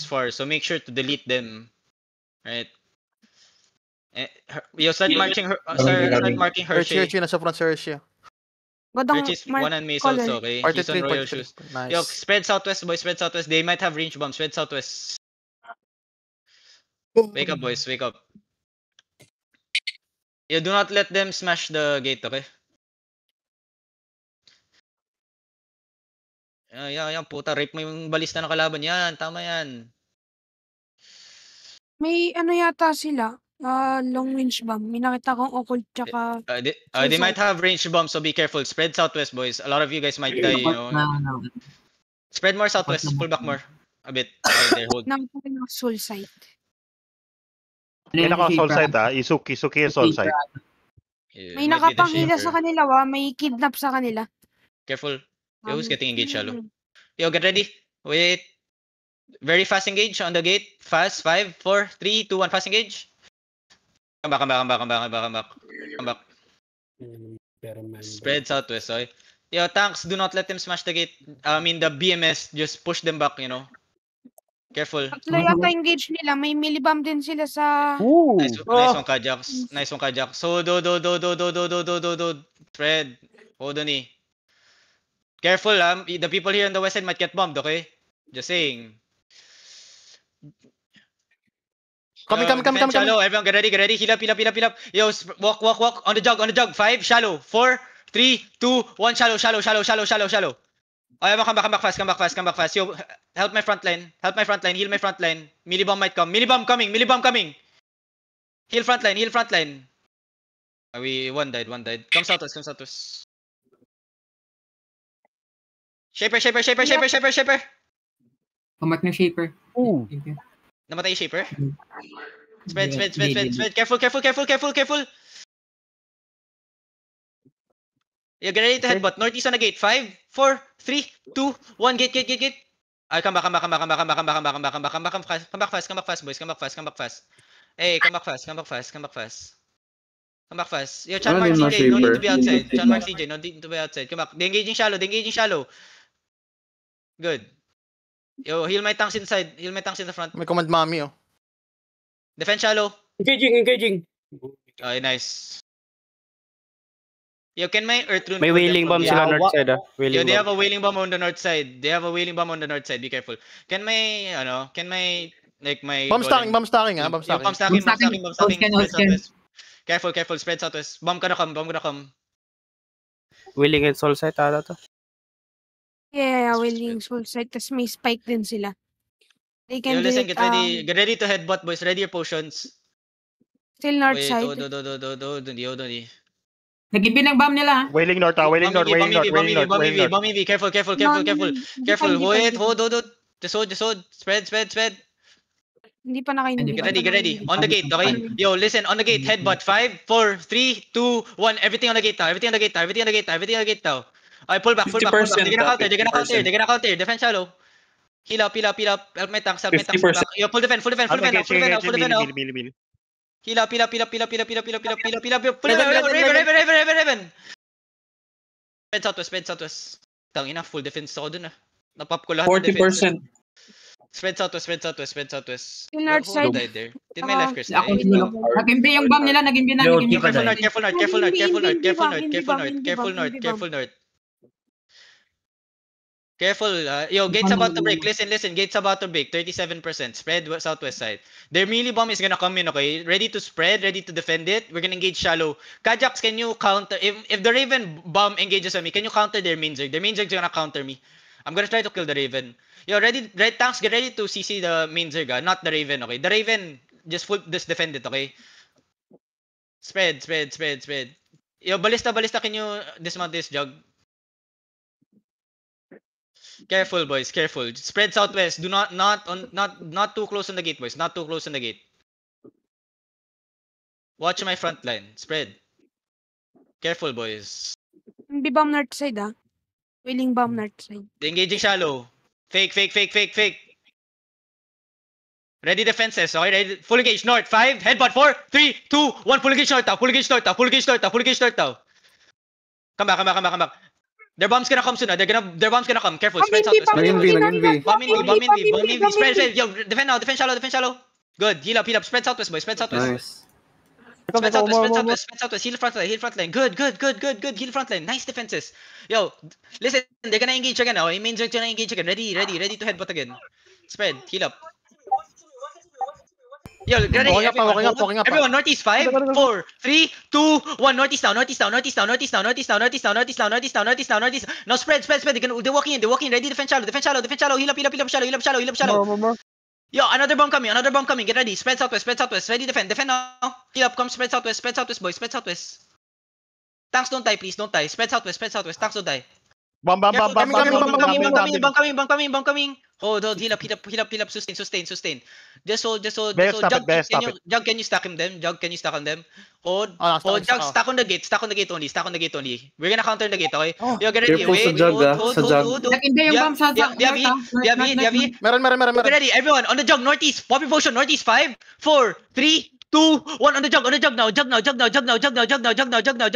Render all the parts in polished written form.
far, so make sure to delete them. Right? Yo, start marking Hershey. Hershey nasa front si Hershey. Hershey's one and Mace also, okay? He's on royal 43. shoes. Nice. Yo, spread southwest, boys. Spread southwest. They might have range bombs. Spread southwest. Wake up, boys. Wake up. Yo, do not let them smash the gate, okay? Yan, puta. Rape mo yung balista ng kalaban. Yan, tama yan. May ano yata sila, long range bomb. May nakita kong occult tsaka... They might have range bombs, so be careful. Spread southwest, boys. A lot of you guys might die, you know. Spread more southwest. Pull back more. A bit. Okay, there, hold. Nakita ko yung soul site. May naka-soul site Isuki yung soul site. May nakapanghila sa kanila, may kidnap sa kanila. Careful. Yo, who's getting engaged, shallow? Yo, get ready. Wait. Very fast engage on the gate. Fast. 5, 4, 3, 2, 1. Fast engage. Come back. Spread southwest, okay? Yo, tanks, do not let them smash the gate. I mean, the BMS, just push them back, you know. Careful. Tatlo yata engage nila. May millibomb din sila sa... Nice one, Kajax. Nice one, Kajax. So, do. Spread. Hold on, Careful, the people here on the west side might get bombed, okay? Just saying. Coming. Shallow, everyone get ready. Heal up. Yo, walk. On the jog. 5, shallow. 4, 3, 2, 1, shallow. Oh, come back fast. Yo, help my front line. Heal my front line. Millibomb might come. Millibomb coming. Heal front line. One died. Come southwest. Shaper. Kamat ng Shaper. Namatay yung Shaper? Spread. Careful. You get ready to headbutt. Northeast on the gate. 5, 4, 3, 2, 1. Gate. Come back fast, boys. Come back fast. Hey, come back fast. Yo, Chan Mark CJ, no need to be outside. Come back. They're engaging shallow. Good. Yo, heal my tanks inside. Heal my tanks in the front. May command mami, oh. Defend shallow. Engaging. Okay, nice. Yo, can my earth rune... May wailing bomb sila north side, Yo, they have a wailing bomb on the north side. Be careful. Can my, like, my... Bomb stacking, Bomb stacking. Careful, spread southwest. Bomb gonna come. Wailing and soul site ata to. Yeah, wailing soul site. Tas may spike din sila. They can do it, get ready to headbutt, boys. Ready your potions. Still north side. Don't. Nag-ibig ng bomb nila. Wailing north. Bomb EV. Careful. Wait, hold. Just spread. Hindi pa nakaindig. Get ready. On the gate, okay? Yo, listen, on the gate, headbutt. 5, 4, 3, 2, 1. Everything on the gate now. Okay, pull back. They're gonna counter. Defend shallow. Heal up. Help my tanks. Yo, full defend now. Heal up. Raven. Spread southwest. Tangina, full defense ako dun Napop ko lahat 40%. Spread southwest. Still north side. Died there. Did my life curse Ako nag-imbi yung bomb nila. Careful north. Careful. Yo, gate's about to break. Listen. Gate's about to break. 37%. Spread southwest side. Their melee bomb is gonna come in, okay? Ready to spread, ready to defend it. We're gonna engage shallow. Kajax, can you counter? If the Raven bomb engages on me, can you counter their main zerg? Their main zerg's gonna counter me. I'm gonna try to kill the Raven. Yo, red tanks, get ready to CC the main zerg, not the Raven, okay? The Raven, just defend it, okay? Spread. Yo, ballista, can you dismount this jug? Careful, boys. Spread southwest. Do not too close on the gate, boys. Not too close on the gate. Watch my front line. Spread. Careful, boys. Hindi bomb north side, Wailing bomb north side. They're engaging shallow. Fake. Ready defenses, okay? Ready. Full engage north. 5. Headbutt. 4, 3, 2, 1. Full engage north now. Come back. Their bomb's gonna come soon. Their bomb's gonna come. Careful. Bomb Spread in B, southwest. bomb in Nag-NV, B, nag-NV. Bomb in B. Bomb in B. Bomb in B. bomb Spread. in B. Yo, defend now. Defend shallow. Defend shallow. Good. Heal up. Heal up. Spread southwest, boys. Spread southwest. Nice. Spread southwest. Spread southwest. Spread southwest. Heal front line. Heal front line. Good. Heal front line. Nice defenses. Yo, listen. They're gonna engage again now. Mains are gonna engage again. Ready to headbutt again. Spread. Heal up. Yo, ready. Walking up, walking up. Everyone, northeast. 5, 4, 3, 2, 1. Northeast now. Northeast now. Northeast now. Northeast now. Northeast now. Northeast now. Northeast now. Northeast now. Northeast now. Northeast. Now spread. They're walking in. Ready. Defend shallow. Heal up. Shallow. Yo, another bomb coming. Get ready. Spread southwest. Ready. Defend now. Heal up. Come. Spread southwest, boys. Spread southwest. Tanks don't die, please. Don't die. Spread southwest. Tanks don't die. Bomb coming. Hold. Heal up. Sustain. Just hold. Bear, stop it. Jug, can you stack him them? Hold. Jug, stack on the gate only. We're gonna counter the gate, okay? Yo, get ready. Careful sa Wait, jug, hold. Nag-invade yung bomb sa Yavi. Meron. Get ready, everyone. On the jug, northeast. Poppy potion, northeast. 5, 4, 3, 2, 1. On the jug now. Jug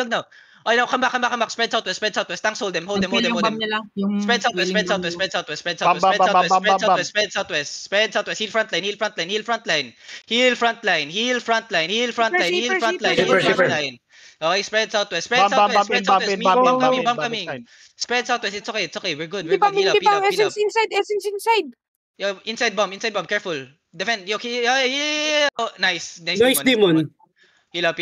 now. Oh, no, come back. Spread southwest. Tanks hold them. Yung bomb nila. Yung Spread southwest. wailing bomb. Spread southwest. Heal front line. Okay, spread southwest. Bomb coming. Spread southwest. It's okay. We're good. Heal up. Essence inside. Yo, inside bomb. Careful. Defend. Yo, yeah. Oh, nice. Nice demon. Heal up.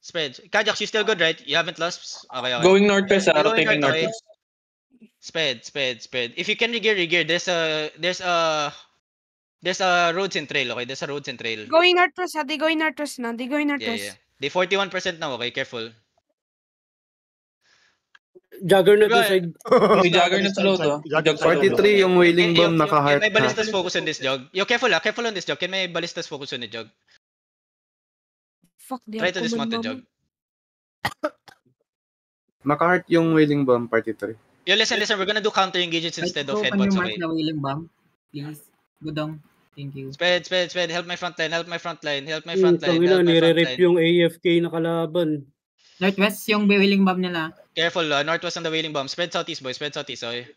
Spread. Kajak, you still good, right? You haven't lost? Okay. Going northwest, You're going rotating north, okay? northwest. Spread. If you can regear. There's a roads and trail, okay? There's a roads and trail. Going northwest, They going northwest now. Yeah. They 41% now, okay? Careful. Juggernaut Bro, side. May Juggernaut sa load, oh. Jug sa load, oh. 43 yung wailing bomb Can naka-heart my na. ballistas focus on this jug? Yo, careful on this jug. Can my ballistas focus on the jug? Fuck, Try to dismount the jug. Naka-heart yung wailing bomb, 43. Yo, listen. We're gonna do counter engagements instead of Open headbutts, yung mark okay? na wailing bomb. Please. Go down. Thank you. Spread. Help my front line. Tangina, nire-rep yung AFK na kalaban. Northwest yung wailing bomb nila. Careful, northwest on the wailing bomb. Spread southeast, boys. Okay?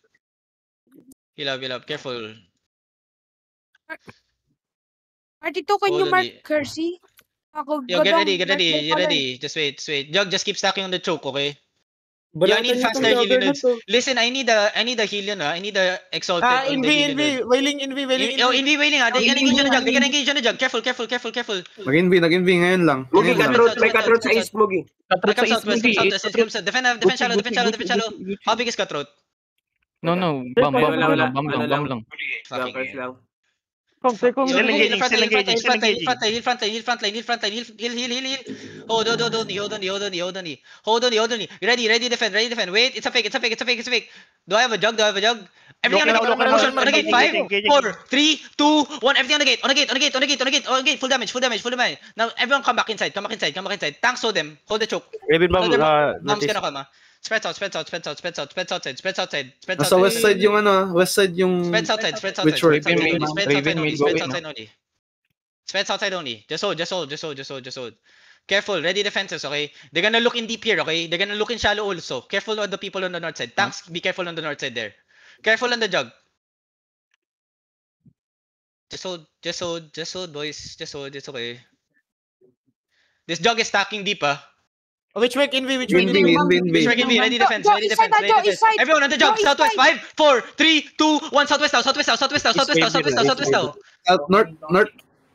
Heal up. Careful. 32, can you Hold on, mark Kersey? Ako, Yo, get ready. Just wait. Jug, just keep stacking on the choke, okay? Balatan need niyo faster tong healing Juggernaut, oh. Listen, I need a heal yun, I need a exalted. on the heal yun. Wailing. Yo, Envy wailing, They can engage on the jug. Careful. Nag-NV ngayon lang. Mugi, Ngayon lang. cut-throat. May cut-throat sa east, Mugi. Come southwest. Defend shallow. How big is cutthroat? No, bomb lang. Fucking Junkers hell. lang. Heal front line. Heal. Hold on. Ready, defend. Wait, it's a fake. Do I have a jug? Everything on the gate. 5, 4, 3, 2, 1. Everything on the gate. Full damage. Now everyone come back inside. Tanks hold them. Hold the choke. Raven bomb, Bomb's gonna come. Spread outside. Nasa west side yung west side yung... Spread outside. Which way? Spread outside only. Just hold. Careful, ready defenses, okay? They're gonna look in deep here, okay? They're gonna look in shallow also. Careful on the people on the north side. Tanks, be careful on the north side there. Careful on the jug. Just hold, boys. Just hold, it's okay. This jug is stacking deep, Which way? NV. Be ready defense. Everyone on the jug. Southwest. 5, 4, 3, 2, 1. Southwest now. North.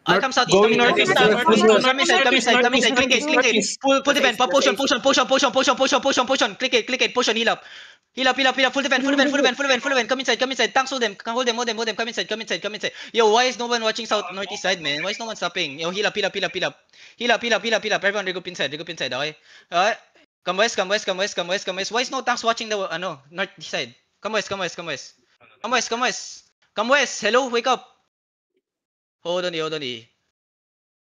I'll come southeast. Going northeast now. Come inside. Click it. Full defend. Potion. Click it. Potion. Heal up. Full defend. Come inside. Tanks hold them. Hold them. Come inside. Yo, why is no one watching northeast side, man? Why is no one stopping? Yo, heal up. Heal up. Everyone regroup inside, okay? Come west. Why is no tanks watching the northeast side? Come west. Hello, wake up. Hold on.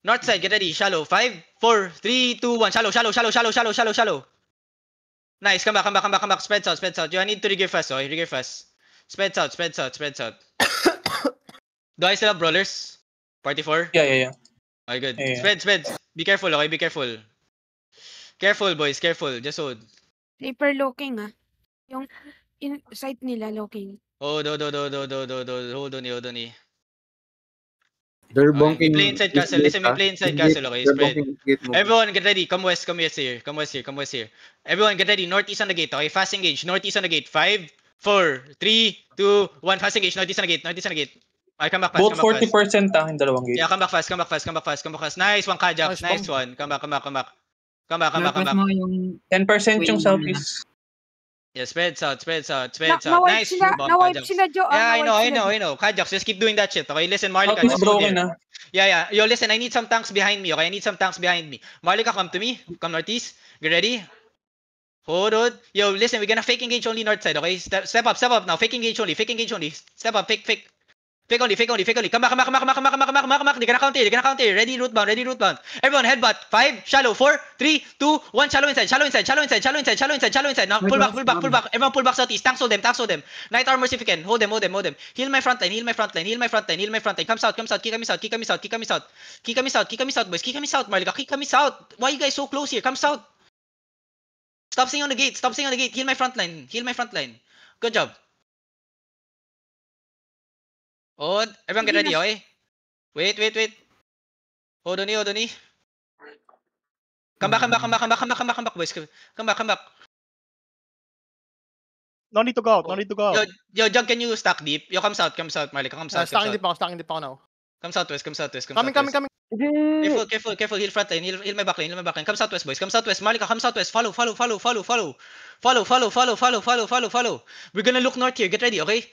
North side, get ready. Shallow. 5, 4, 3, 2, 1. Shallow. Nice. Come back. Spread south. You need to regear fast. Spread south. Do I still have brawlers? Party 4? Yeah. Okay, good. Yeah. Spread. Be careful, okay? Be careful. Careful, boys. Just hold. Sniper looking, Yung site nila, looking. Hold on. They're Okay, bonking. we play inside castle. Listen, we play inside castle, okay? They're Spread. bonking gate move. Everyone get ready. Come west here. Come west here. Everyone get ready. Northeast on the gate, okay? Fast engage. Northeast on the gate. 5, 4, 3, 2, 1. Fast engage. Northeast on the gate. Okay, come back fast. Both 40% yung dalawang gate. Yeah, come back fast. Nice one, Kajak. Nice one. Come back. Northwest mo yung 10% yung southeast. Yeah, spread south. Na-wipe Nice. sila, bomb, na-wipe Kajak. sila, Joe. Yeah, I know. Kajak, just keep doing that shit, okay? Listen, Marlika, Southeast just hold broken here. ah. Yeah. Yo, listen, I need some tanks behind me, okay? Marlika, come to me. Come northeast. Get ready. Hold on. Yo, listen, we're gonna fake engage only north side, okay? Step up now. Fake engage only. Step up, fake. Fake only. Come back. They're gonna counter. Ready root bound. Everyone, headbutt. 5, shallow. 4, 3, 2, 1. Shallow inside. Now, pull back. Everyone pull back southeast. Tanks hold them. Knight armors if you can. Hold them. Heal my front line. Come south. Kick kami south, boys. Kick kami south, Marlika. Kick kami south. Why you guys so close here? Come south. Stop staying on the gate. Heal my front line. Good job. Hold. Everyone get ready, okay? Wait. Hold on. Come back, boys. Come back. No need to go out. Yo, Jug, can you stack deep? Yo, come south, Marlika. Come south. Stacking deep ako now. Come southwest. Coming. Careful. Heal front line. Heal my back line. Come southwest, boys. Marlika, come southwest. Follow. We're gonna look north here. Get ready, okay?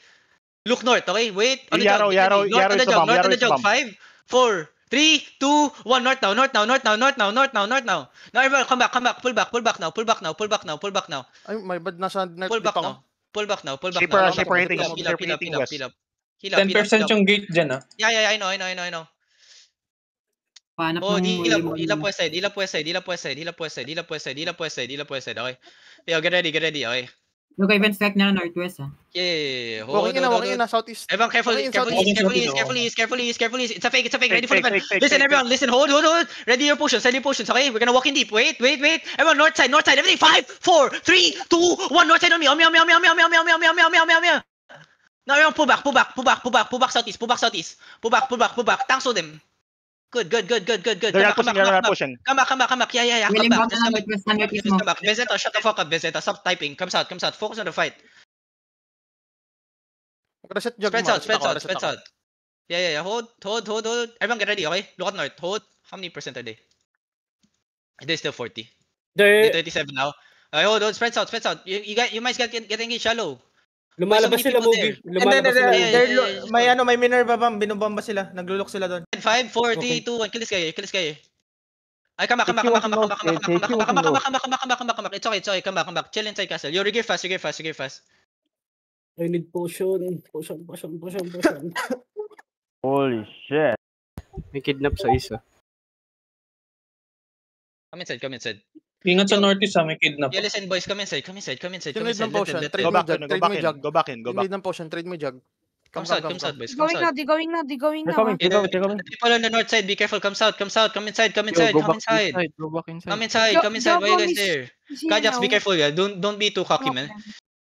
Look north, okay? Wait. On the Yarrow north on is the the bomb. jog. 5, 4, 3, 2, 1. North now. Now everyone come back. Pull back now. Ay, my bad, nasa net Pull deep back ako. now. Shipper hitting west. Heal up. 10% yung gate dyan ah. Yeah, I know. paanap Oh, ng heal up west side. Okay. Yo, get ready, okay? Yung kay Vince Tech na northwest ah. Yeah. Walking na, southeast. Everyone, careful. Okay, Careful. It's a fake. Ready for the Fake, event. fake, Listen, fake, everyone. Listen. Hold. Ready your potions. Okay, we're gonna walk in deep. Wait. Everyone, north side. Everything. 5, 4, 3, 2, 1. North side on me. Now everyone, pull back southeast. Pull back. Tanks hold them. Good. They're not pushing. Come back. Yeah. Willing Come bomb na lang northwest Come mo. back. Bezeta, shut the fuck up, Bezeta. Stop typing. Come south. Focus on the fight. Reset jog Spread mo. south. Yeah. Hold. Everyone get ready, okay? Look at north. Hold. How many percent are they? They're still 40. They're 37 now. Hold. Spread south. You might get engaged shallow. Lumalabas So many sila, people Mugi. there. Lumalabas sila. Yeah. May Minerva bomb, binobomba sila. Naglulok sila doon. 5, 4, 3, 2, 1. Kill this guy. Ay, come back. It's okay. Come back. Chill inside castle. Yo, regear fast. I need potion. Potion. Holy shit. May kidnap sa isa. Come inside. Ingat sa northeast may kidnap. Yeah, listen, boys. Come inside. Trade ng potion. Let Trade Go mo back jug. in. Trade mo jug. Go back. Trade ng potion. Trade mo jug. Come south, boys. They going now. They're coming. People on the north side, be careful. Come south. Come inside. Go back inside. Come inside. Why you guys there? Kajax, be careful. Yeah. Don't be too cocky, man.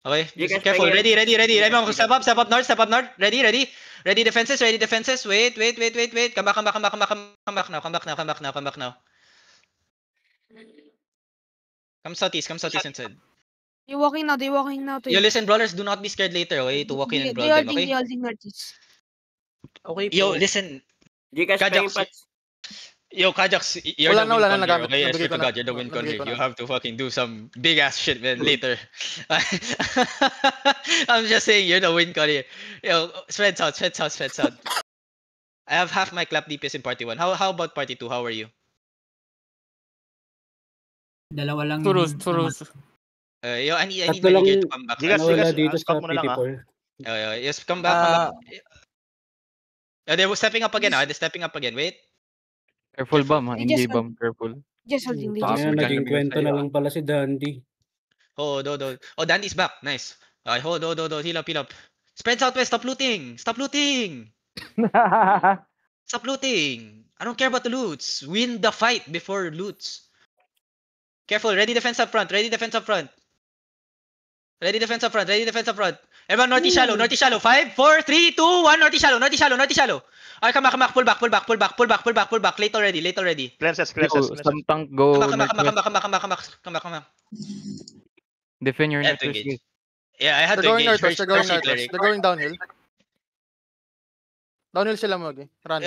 Okay. Be careful. Ready. Everyone, step up north. Ready. Ready defenses. Wait. Come back now. Come southeast inside. They're walking now. Yo, listen, brawlers, do not be scared later, okay? To walk in and brawl them, okay? They holding northeast. Okay Yo, listen. Kajax. Yo, Kajax, you're Wala the na, win wala na, conqueror, nagamit. okay? I Nabigay swear ko to na. God, you're the win Nabigay conqueror. ko You na. have to fucking do some big ass shit, man, later. I'm just saying, you're the win conqueror. Yo, spread south. I have half my clap DPS in party 1. How about party 2? How are you? Dalawa lang Turus. Yo, I need Tatlo my lang gear to come back. Gigas, Nawala Gigas, dito stop sa mo na lang, ah. PT4. Yes, come back. They were stepping up again, Wait. Careful bomb, ha? They Hindi just- bomb. Careful. Just holding. Ayan, naging kwento na lang pala si Dandy. Oh, Dandy's back. Nice. Hold. Heal up. Spread southwest. Stop looting. I don't care about the loots. Win the fight before loots. Careful. Ready defense up front. Ready defense up front. Everyone, northeast shallow. 5, 4, 3, 2, 1. Northeast shallow. Alright, come back. Pull back. Late already. Cleanses. Some tank go Come back. defend your I had to northwest engage. gate. Yeah, I had They're to going engage. northwest. They're going Hershey northwest. cleric. They're going downhill. Downhill sila Mogi. Run.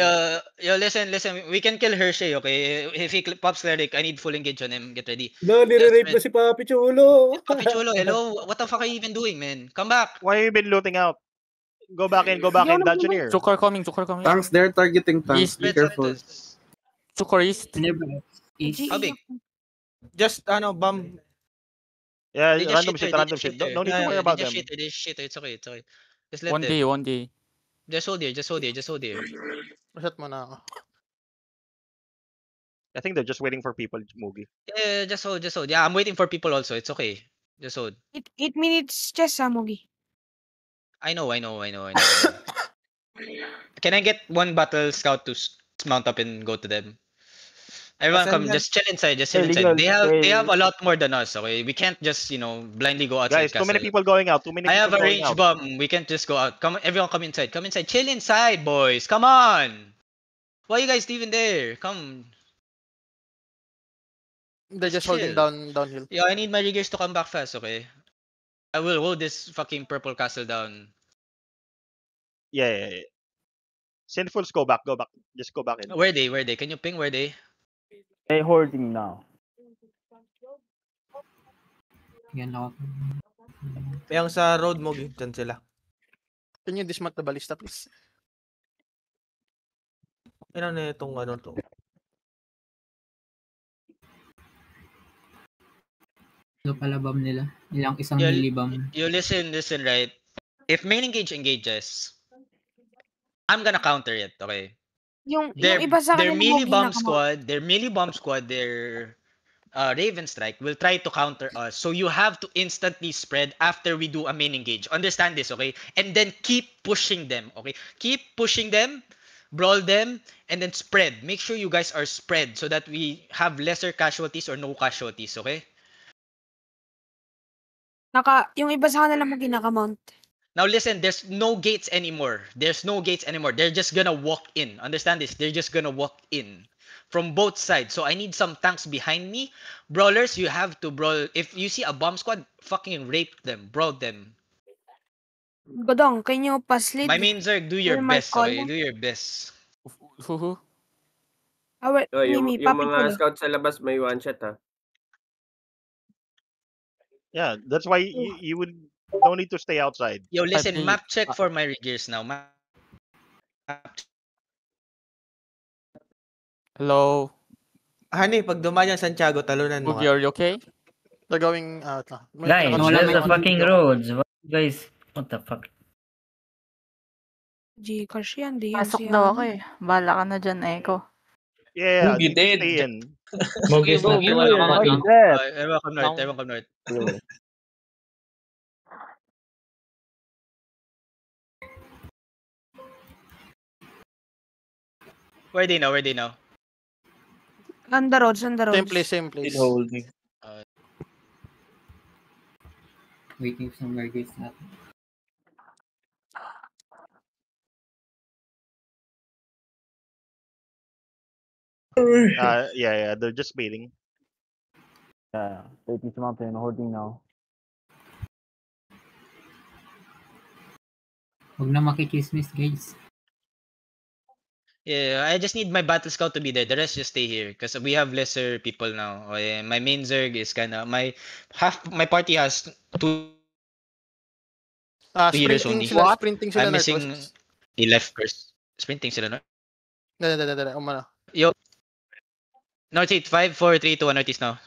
Yo, listen. We can kill Hershey, okay? If he pops cleric, I need full engage on him. Get ready. No, nire-rape na si Papi Chulo. Papi Chulo, hello. What the fuck are you even doing, man? Come back. Why you been looting out? Go back in, Dungeoneer. Chukar coming. Tanks, they're targeting tanks. Be Red careful. Santos. Chukar east. East. How big? Just, bomb. Yeah, They just random shit shit, there, random shit. No need to worry about them. They just shit. It's okay. Just let them. 1K. Just hold here. Reset mo na ako. I think they're just waiting for people, Mugi. Yeah, just hold. Yeah, I'm waiting for people also. It's okay. Just hold. 8 minutes just, Mugi. I know. Can I get one battle scout to mount up and go to them? Everyone come, just chill inside. They have a lot more than us, okay? We can't just, blindly go outside. Guys, too many people going out. I have a range bomb. We can't just go out. Everyone come inside. Chill inside, boys. Come on. Why are you guys even there? Come. They're just Chill. holding downhill. Yeah, I need my riggers to come back fast, okay? I will hold this fucking purple castle down. Yeah. Sinfuls, go back. Just go back in. Where are they? Can you ping where they? They hoarding now. Yan ako. Yung sa road mo, dyan sila. Can you dismount the ballista, please? Ano na itong to? Ito pala bomb nila. Isang Yeah, millibomb. You listen, right? If main engages, I'm gonna counter it, okay? Yung iba sa Their kanila, melee Mugi, bomb squad, their Raven Strike will try to counter us. So you have to instantly spread after we do a main engage. Understand this, okay? And then keep pushing them, okay? Keep pushing them, brawl them, and then spread. Make sure you guys are spread so that we have lesser casualties or no casualties, okay? yung iba sa kanila Mugi naka-mount. Now listen, there's no gates anymore. They're just gonna walk in. Understand this? They're just gonna walk in from both sides. So I need some tanks behind me. Brawlers, you have to brawl. If you see a bomb squad, fucking rape them, brawl them. Godong, can you pass lead? My main Zerg, do your my best, call? okay? Do your best. Yung Mimi, Papi mga Chulo. scout sa labas may one shot ha. Yeah, that's why you would don't need to stay outside. Yo, listen, map check for my riggers now. Hello. Honey, pag dumaan yung Santiago, talunan mo. Mugi, are you okay? They're going out. Guys, there's the fucking roads. Guys, what the fuck? Gcash yan, di yan Pasok siya. daw ako eh. Bala ka na dyan, Echo. Yeah, Mugi dead. stay in. Mugi, wala ka na. Everyone come north. Where are they now? On the roads. Same place. Still holding. Waiting for some mergers natin. Yeah, they're just waiting. Yeah, taking some mountain, hoarding now. Huwag na makikismis, guys. Yeah, I just need my battle scout to be there. The rest just stay here because we have lesser people now. Okay, my main Zerg is my party has 2 healers only. Sprinting sila I'm missing. northwest. He left first. Sprinting sila, no? Dala. Umano. Yo. Northeast 5, 4, 3, 2, 1 Northeast now.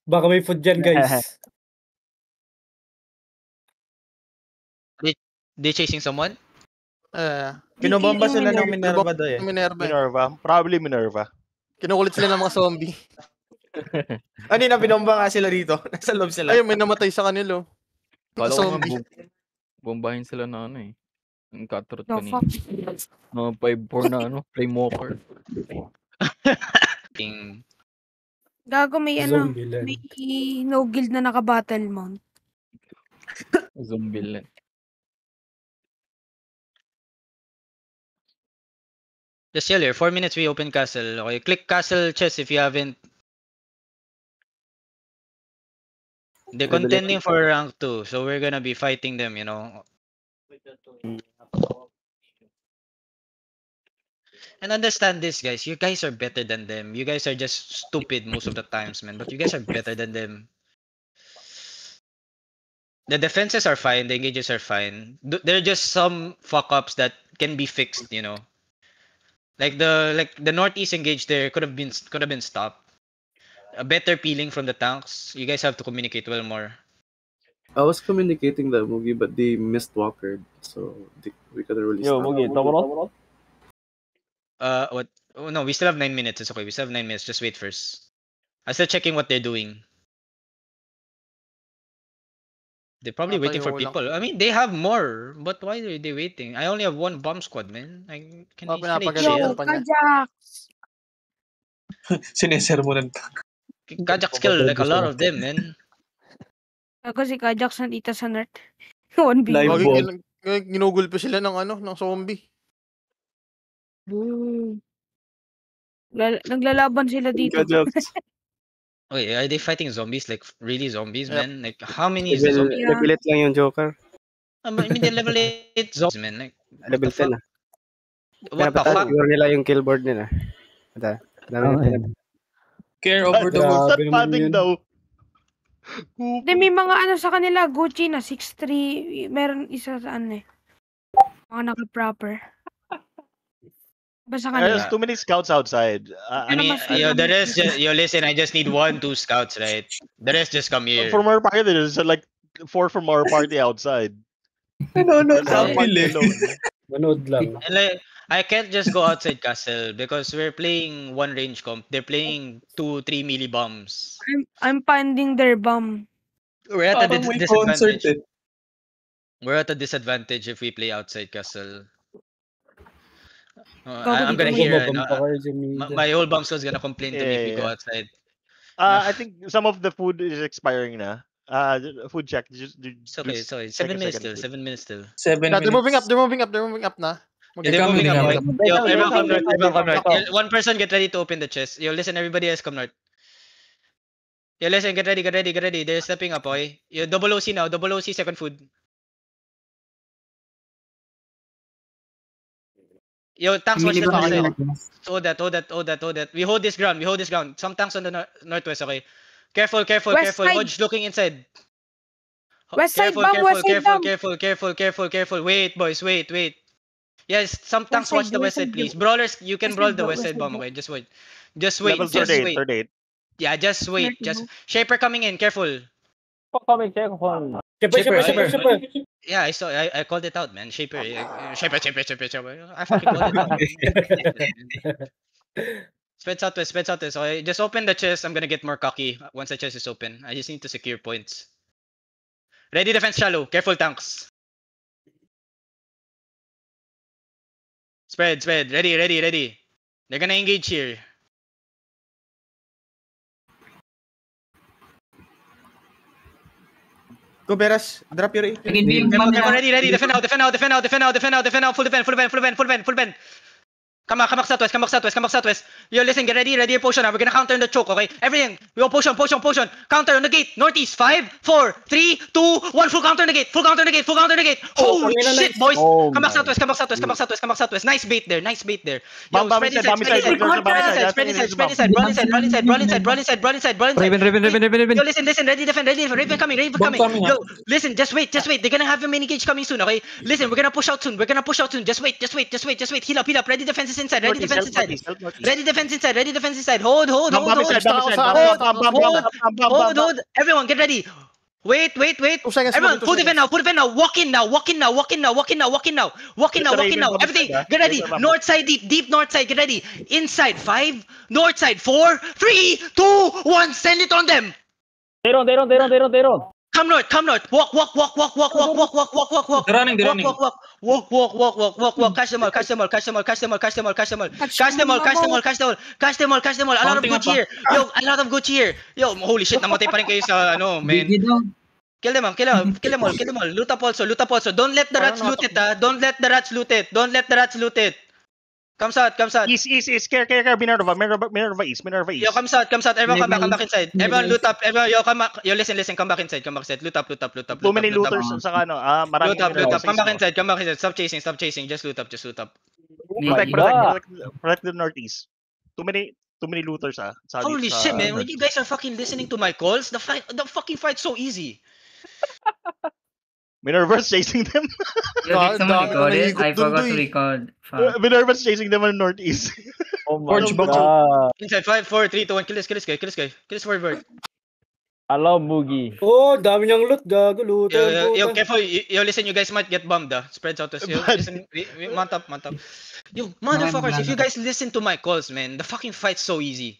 Baka may food dyan, guys. They chasing someone? Binobomba sila ng Minerva doon eh. Minerva. Probably Minerva. Kinukulit sila ng mga zombie. Ano na binomba nga sila dito? Nasa loob sila. Ayun, may namatay sa kanila. Kala ko nga Zombie. bombahin sila na ano eh. Ang cutthroat No, kanina. fuck. Mga 5-4 na flame walker. Gago may ano, Zombieland. may no guild na naka-battle mount. Zombieland. Just chill here. 4 minutes we open castle. Okay, click castle chest if you haven't. They're contending for rank 2, so we're gonna be fighting them, you know. And understand this, guys. You guys are better than them. You guys are just stupid most of the times, man. But you guys are better than them. The defenses are fine. The engages are fine. There are just some fuck ups that can be fixed, you know. Like the northeast engage there could have been stopped. A better peeling from the tanks. You guys have to communicate well more. I was communicating that Mugi, but they missed Walker, so we could have really Yo, stopped. Mugi, top. What? Oh no, we still have 9 minutes. It's okay. We still have 9 minutes. Just wait first. I'm still checking what they're doing. They're probably waiting for people. I mean, they have more, but why are they waiting? I only have one bomb squad, man. Can I chill? Yo, Kajax! Sinesermonan pa. Kajax kill like a lot of them, man. Ako si Kajax nandito sa North. 1v1. Ginugulpi sila ng ng zombie. Naglalaban sila dito. Wait, are they fighting zombies? Like really zombies, man? Like how many is the zombie? Level 8 lang yung Joker. I mean, they're level 8 zombies, man. Like Level 10 na. what the fuck? Siguro nila yung killboard nila. Care over the world. Padding daw. Hindi, may mga ano sa kanila, Gucci na 6'3". Meron isa sa ano eh. Mga naka-proper. Basta kanila. There's too many scouts outside. I mean, the rest, listen, I just need 1-2 scouts, right? The rest just come here. From our party, there's like 4 from our party outside. Nanonood lang. And like, I can't just go outside castle because we're playing one range comp. They're playing 2-3 melee bombs. I'm finding their bomb. We're at a disadvantage. We're at a disadvantage if we play outside castle. I'm gonna hear my whole bomb squad's gonna complain to me if we go outside. I think some of the food is expiring na. Food check. Okay, sorry. 7 minutes still. 7 minutes still. They're moving up na. They're moving up. Yo, everyone come north. One person get ready to open the chest. Yo, listen, everybody else come north. Yo, listen, get ready. They're stepping up, okay? Yo, double OC now. Double OC, second food. Yo, tanks watch the top side. Hold that. We hold this ground. Some tanks on the northwest, okay? Careful. Hodge looking inside. West side bomb. Careful. Wait, boys, wait. Yes, some tanks watch the west side, please. Brawlers, you can brawl the west side bomb, okay? Just wait. Level 38. Yeah, just wait. Shaper coming in, careful. Shaper. Yeah, I saw. I called it out, man. Shaper. I fucking called it out. Spread southwest. Okay, just open the chest. I'm gonna get more cocky once the chest is open. I just need to secure points. Ready defense shallow. Careful tanks. Spread. Ready. They're gonna engage here. Go Beras, drop your A. Ready. Defend out. Full defend. Come back southwest. Yo, listen, get ready your potion now. We're gonna counter in the choke, okay? Everything. Yo, potion. Counter on the gate. Northeast. 5, 4, 3, 2, 1. Full counter on the gate. Holy shit, boys. Come back southwest. Nice bait there. Yo, spread inside. Raven. Yo, listen. Ready, defend. Raven coming. Yo, listen, just wait. They're gonna have a mini gauge coming soon, okay? Listen, we're gonna push out soon. Just wait. Heal up. Ready defense inside. Hold. Everyone, get ready. Wait. Everyone, full defend now. Walk in now. Everything, get ready. North side, deep north side. Get ready. Inside 5, north side 4, 3, 2, 1. Send it on them. They don't. Come north. Walk. They're running. Walk. Catch them all. Catch them all. A lot of good cheer. Yo, holy shit, namatay pa rin kayo sa ano, man. Kill them all. Loot up also. Don't let the rats loot it. Comes out. East. Care. Minerva East. Yo, comes out. Everyone come back inside. Everyone loot up. Yo, listen. Come back inside. Loot up. Too many looters sa ano. Maraming Loot up. Come back inside. Stop chasing. Just loot up. Protect the northeast. Too many looters Holy shit, man. When you guys are fucking listening to my calls, the fucking fight's so easy. Minerva's chasing them. Did someone record it? I forgot to record. Minerva's chasing them on northeast. Oh my god. Inside 5, 4, 3, 2, 1. Kill this guy. Kill this forward. Hello, Boogie. Oh, dami niyang loot. Gago, looter. Yo, careful. Yo, listen, you guys might get bombed, Spreads out. Yo, listen. Mount up. Yo, motherfuckers, if you guys listen to my calls, man, the fucking fight's so easy.